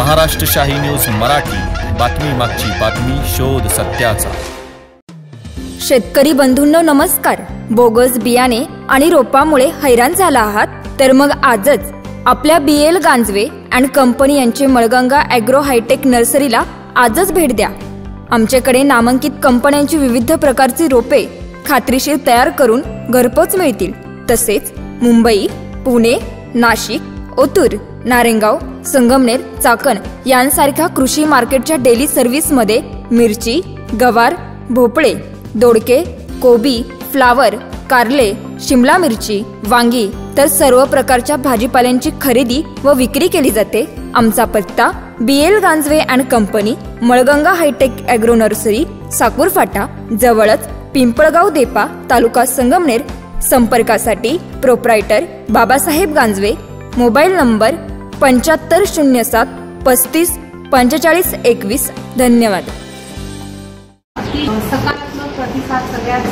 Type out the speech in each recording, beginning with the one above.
महाराष्ट्र शाही न्यूज मराठी, बातमी मागची बातमी, शोध सत्याचा। शेतकरी बंधूंनो नमस्कार। बोगस बियाणे आणि रोपामुळे हैराण झाला आहात तर मग आजच आपल्या BL गांजवे अँड कंपनी यांचे मळगंगा ॲग्रो हायटेक नर्सरीला आजच भेट द्या। आमच्याकडे नामांकित कंपन्यांची विविध प्रकारची रोपे खात्रीशीर तयार करून घरपोच मिळतील। तसेच मुंबई, पुणे, नाशिक, ओतूर, नारेंगाव, संगमनेर, चाकण यांसारख्या कृषी मार्केटच्या डेली सर्व्हिसमध्ये मिरची, गवार, भोपळे, दोडके, कोबी, फ्लावर, कारले, शिमला मिरची, वांगी तर सर्व प्रकारच्या भाजीपाल्यांची खरेदी व विक्री केली जाते। आमचा पत्ता BL Ganjave and company, Malganga hi-tech agro nursery, Sakur फाटा जवळच पिंपळगाव देपा, तालुका संगमनेर। संपर्कासाठी proprietor Babasaheb Ganjave, mobile number 7507 35 45 21। धन्यवाद। सकारात्मक प्रतिसाद सगळ्याच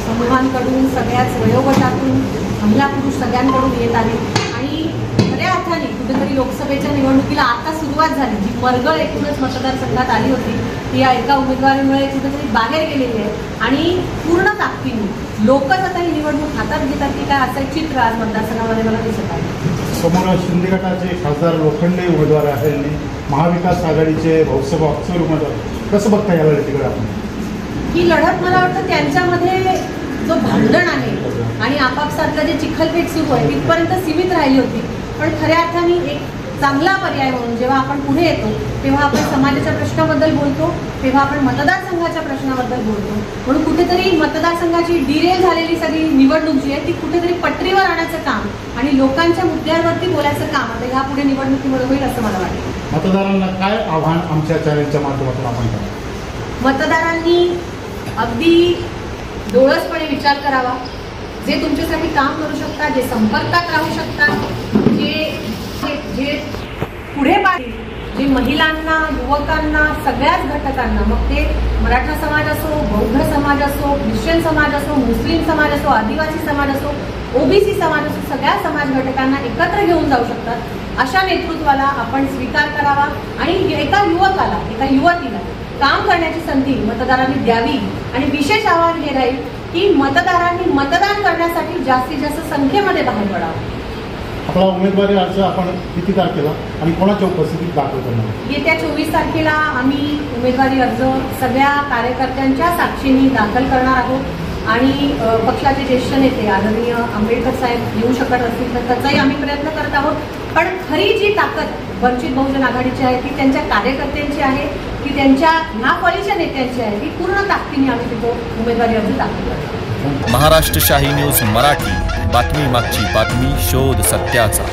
समूहांकडून, सगळ्याच वयोगटातून, महिला पुरुष सगळ्यांकडून येत आहे आणि खऱ्या अर्थाने कुठेतरी लोकसभेच्या निवडणुकीला आता सुरुवात झाली। जी मरगळ एकूणच मतदारसंघात आली होती ती या एका उमेदवारीमुळे कुठेतरी बाहेर गेलेली आहे आणि पूर्ण ताकदीने लोकच आता ही निवडणूक हातात घेतात की काय असं चित्र आज मतदारसंघामध्ये मला दिसत आहे। समोर शिंदे गटाचे खासदार लोखंडे उमेदवार आहेत, महाविकास आघाडीचे भाऊसाहेब अक्षर उमेदवार, कसं बघता याला तिकडे आपण ही लढत? मला वाटतं त्यांच्यामध्ये जो भांडण आहे आणि आपापसातलं जे चिखलफेक सुरू आहे तिथपर्यंत सीमित राहिली होती, पण खऱ्या अर्थाने एक चांगला पर्याय म्हणून जेव्हा आपण पुढे येतो तेव्हा आपण समाजाच्या प्रश्नाबद्दल बोलतो, तेव्हा आपण मतदारसंघाच्या प्रश्नाबद्दल बोलतो। म्हणून कुठेतरी मतदारसंघाची डिरेल झालेली सगळी निवडणूक जी आहे ती कुठेतरी पटरीवर आणण्याचं काम आणि लोकांच्या मुद्द्यांवरती बोलायचं काम आता ह्या पुढे निवडणुकीमध्ये होईल असं मला वाटतं। मतदारांना काय आव्हान आमच्या चॅनलच्या माध्यमातून आपण करा? मतदारांनी अगदी डोळसपणे विचार करावा, जे तुमच्यासाठी काम करू शकतात, जे संपर्कात राहू शकतात, जे पुढे पाहतील, जे महिलांना, युवकांना, सगळ्याच घटकांना, मग ते मराठा समाज असो, बौद्ध समाज असो, ख्रिश्चन समाज असो, मुस्लिम समाज असो, आदिवासी समाज असो, OBC समाज असो, सगळ्या समाज घटकांना एकत्र घेऊन जाऊ शकतात अशा नेतृत्वाला आपण स्वीकार करावा आणि एका युवकाला, एका युवतीला काम करण्याची संधी मतदारांनी द्यावी। आणि विशेष आव्हान हे राहील की मतदारांनी मतदान करण्यासाठी जास्तीत जास्त संख्येमध्ये बाहेर पडावं। आपला उमेदवारी अर्ज आपण किती तारखेला आणि कोणाच्या उपस्थितीत दाखल करणार? येत्या 24 तारखेला आम्ही उमेदवारी अर्ज सगळ्या कार्यकर्त्यांच्या साक्षीने दाखल करणार आहोत आणि पक्षाचे ज्येष्ठ नेते आदरणीय आंबेडकर साहेब येऊ शकत असतील तर त्याचाही आम्ही प्रयत्न करत आहोत। पण खरी जी ताकद वंचित बहुजन आघाडीची आहे ती त्यांच्या कार्यकर्त्यांची आहे, की त्यांच्या ह्या फळीच्या नेत्यांची आहे, ती पूर्ण ताकदीने आम्ही तिथं उमेदवारी अर्ज दाखल करतो। महाराष्ट्र शाही न्यूज मराठी, बातमी मागची बातमी, शोध सत्याचा।